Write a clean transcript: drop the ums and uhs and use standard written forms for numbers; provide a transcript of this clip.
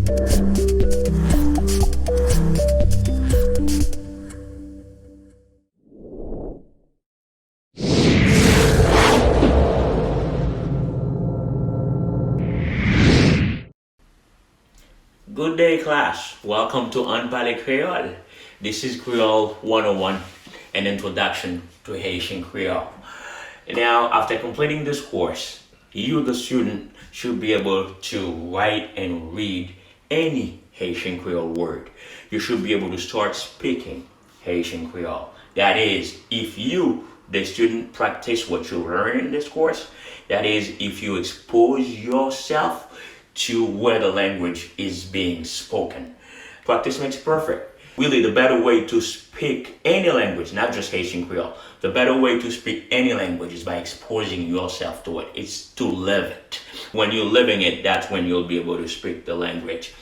Good day, class. Welcome to Haitian Creole. This is Creole 101, an introduction to Haitian Creole. Now, after completing this course, you, the student, should be able to write and read any Haitian Creole word. You should be able to start speaking Haitian Creole. That is, if you, the student, practice what you learn in this course, that is, if you expose yourself to where the language is being spoken. Practice makes perfect. Really, the better way to speak any language, not just Haitian Creole, the better way to speak any language is by exposing yourself to it. It's to live it. When you're living it, that's when you'll be able to speak the language.